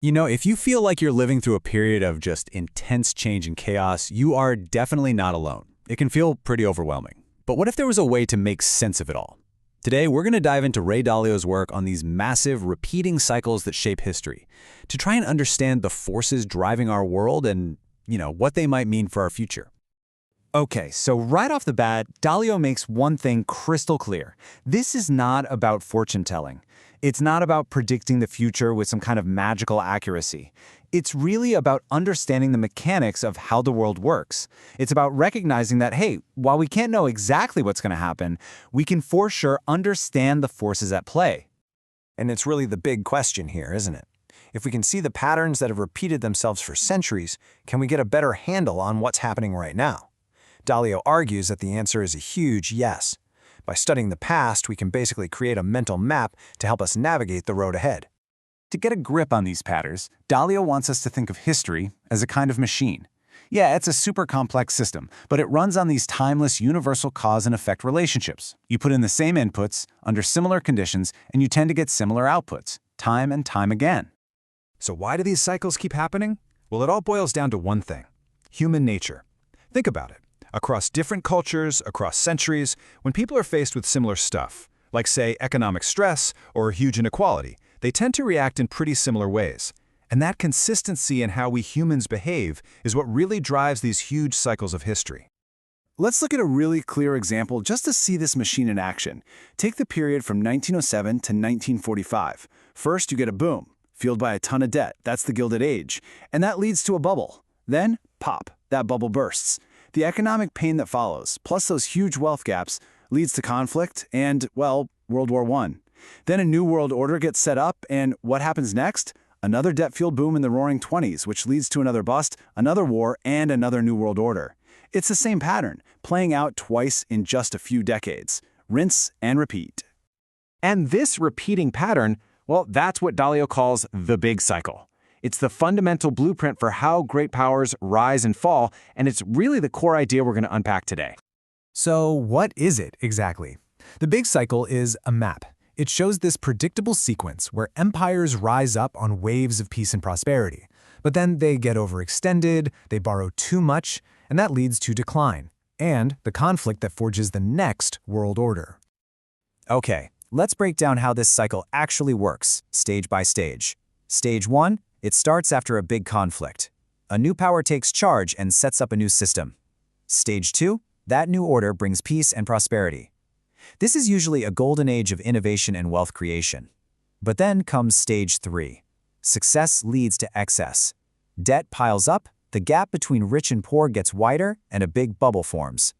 If you feel like you're living through a period of just intense change and chaos, you are definitely not alone. It can feel pretty overwhelming. But what if there was a way to make sense of it all? Today, we're going to dive into Ray Dalio's work on these massive, repeating cycles that shape history, to try and understand the forces driving our world and, what they might mean for our future. Okay, so right off the bat, Dalio makes one thing crystal clear. This is not about fortune-telling. It's not about predicting the future with some kind of magical accuracy. It's really about understanding the mechanics of how the world works. It's about recognizing that, hey, while we can't know exactly what's going to happen, we can for sure understand the forces at play. And it's really the big question here, isn't it? If we can see the patterns that have repeated themselves for centuries, can we get a better handle on what's happening right now? Dalio argues that the answer is a huge yes. By studying the past, we can basically create a mental map to help us navigate the road ahead. To get a grip on these patterns, Dalio wants us to think of history as a kind of machine. Yeah, it's a super complex system, but it runs on these timeless universal cause and effect relationships. You put in the same inputs, under similar conditions, and you tend to get similar outputs, time and time again. So why do these cycles keep happening? Well, it all boils down to one thing: human nature. Think about it. Across different cultures, across centuries, when people are faced with similar stuff, like say economic stress or huge inequality, they tend to react in pretty similar ways. And that consistency in how we humans behave is what really drives these huge cycles of history. Let's look at a really clear example just to see this machine in action. Take the period from 1907 to 1945. First, you get a boom, fueled by a ton of debt. That's the Gilded Age. And that leads to a bubble. Then, pop, that bubble bursts. The economic pain that follows, plus those huge wealth gaps, leads to conflict and, well, World War I. Then a new world order gets set up, and what happens next? Another debt-fueled boom in the Roaring '20s, which leads to another bust, another war, and another new world order. It's the same pattern, playing out twice in just a few decades. Rinse and repeat. And this repeating pattern, well, that's what Dalio calls the big cycle. It's the fundamental blueprint for how great powers rise and fall, and it's really the core idea we're going to unpack today. So what is it exactly? The big cycle is a map. It shows this predictable sequence where empires rise up on waves of peace and prosperity. But then they get overextended, they borrow too much, and that leads to decline, and the conflict that forges the next world order. Okay, let's break down how this cycle actually works, stage by stage. Stage 1. It starts after a big conflict. A new power takes charge and sets up a new system. Stage 2, that new order brings peace and prosperity. This is usually a golden age of innovation and wealth creation. But then comes Stage 3. Success leads to excess. Debt piles up, the gap between rich and poor gets wider, and a big bubble forms.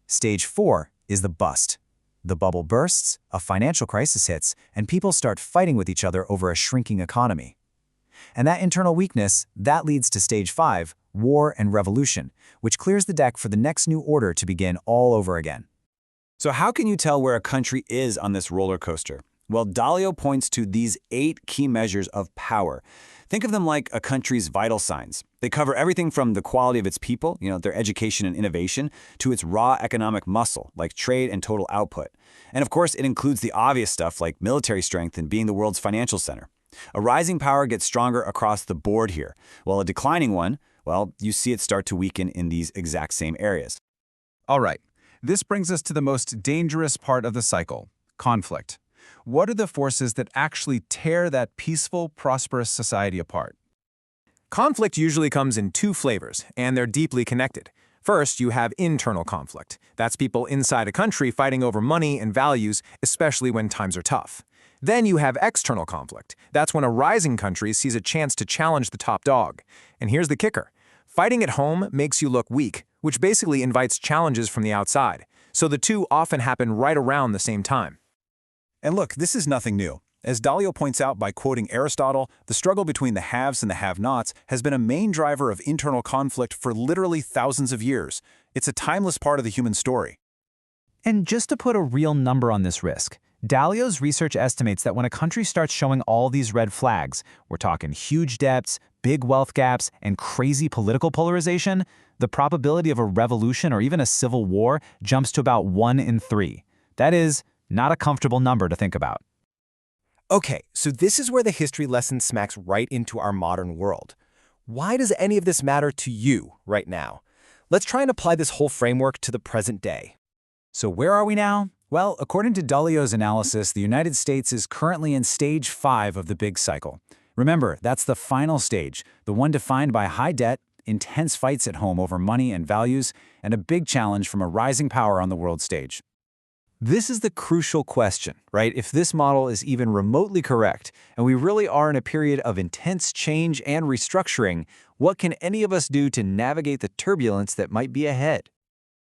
Stage 4 is the bust. The bubble bursts, a financial crisis hits, and people start fighting with each other over a shrinking economy. And that internal weakness, that leads to Stage 5, war and revolution, which clears the deck for the next new order to begin all over again. So how can you tell where a country is on this roller coaster? Well, Dalio points to these 8 key measures of power. Think of them like a country's vital signs. They cover everything from the quality of its people, their education and innovation, to its raw economic muscle, like trade and total output. And of course, it includes the obvious stuff like military strength and being the world's financial center. A rising power gets stronger across the board here, while a declining one, well, you see it start to weaken in these exact same areas. All right, this brings us to the most dangerous part of the cycle: conflict. What are the forces that actually tear that peaceful, prosperous society apart? Conflict usually comes in 2 flavors, and they're deeply connected. First, you have internal conflict. That's people inside a country fighting over money and values, especially when times are tough. Then you have external conflict. That's when a rising country sees a chance to challenge the top dog. And here's the kicker. Fighting at home makes you look weak, which basically invites challenges from the outside. So the two often happen right around the same time. And look, this is nothing new. As Dalio points out by quoting Aristotle, the struggle between the haves and the have-nots has been a main driver of internal conflict for literally thousands of years. It's a timeless part of the human story. And just to put a real number on this risk, Dalio's research estimates that when a country starts showing all these red flags, we're talking huge debts, big wealth gaps, and crazy political polarization, the probability of a revolution or even a civil war jumps to about 1 in 3. That is not a comfortable number to think about. Okay, so this is where the history lesson smacks right into our modern world. Why does any of this matter to you right now? Let's try and apply this whole framework to the present day. So where are we now? Well, according to Dalio's analysis, the United States is currently in stage 5 of the big cycle. Remember, that's the final stage, the one defined by high debt, intense fights at home over money and values, and a big challenge from a rising power on the world stage. This is the crucial question, right? If this model is even remotely correct, and we really are in a period of intense change and restructuring, what can any of us do to navigate the turbulence that might be ahead?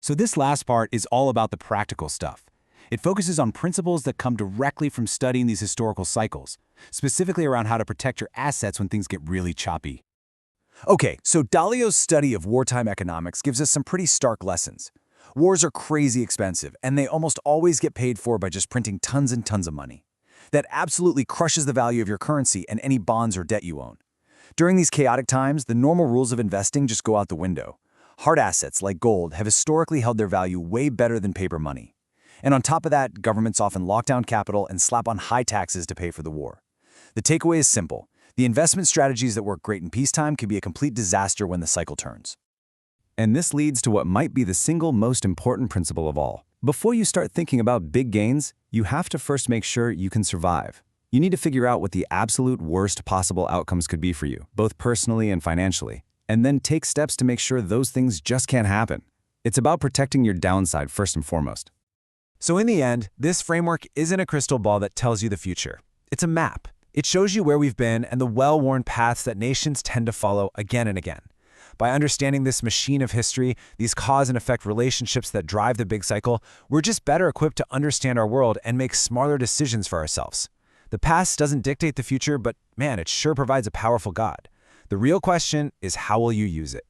So this last part is all about the practical stuff. It focuses on principles that come directly from studying these historical cycles, specifically around how to protect your assets when things get really choppy. Okay, so Dalio's study of wartime economics gives us some pretty stark lessons. Wars are crazy expensive, and they almost always get paid for by just printing tons and tons of money. That absolutely crushes the value of your currency and any bonds or debt you own. During these chaotic times, the normal rules of investing just go out the window. Hard assets like gold have historically held their value way better than paper money. And on top of that, governments often lock down capital and slap on high taxes to pay for the war. The takeaway is simple. The investment strategies that work great in peacetime can be a complete disaster when the cycle turns. And this leads to what might be the single most important principle of all. Before you start thinking about big gains, you have to first make sure you can survive. You need to figure out what the absolute worst possible outcomes could be for you, both personally and financially, and then take steps to make sure those things just can't happen. It's about protecting your downside first and foremost. So in the end, this framework isn't a crystal ball that tells you the future. It's a map. It shows you where we've been and the well-worn paths that nations tend to follow again and again. By understanding this machine of history, these cause and effect relationships that drive the big cycle, we're just better equipped to understand our world and make smarter decisions for ourselves. The past doesn't dictate the future, but man, it sure provides a powerful guide. The real question is, how will you use it?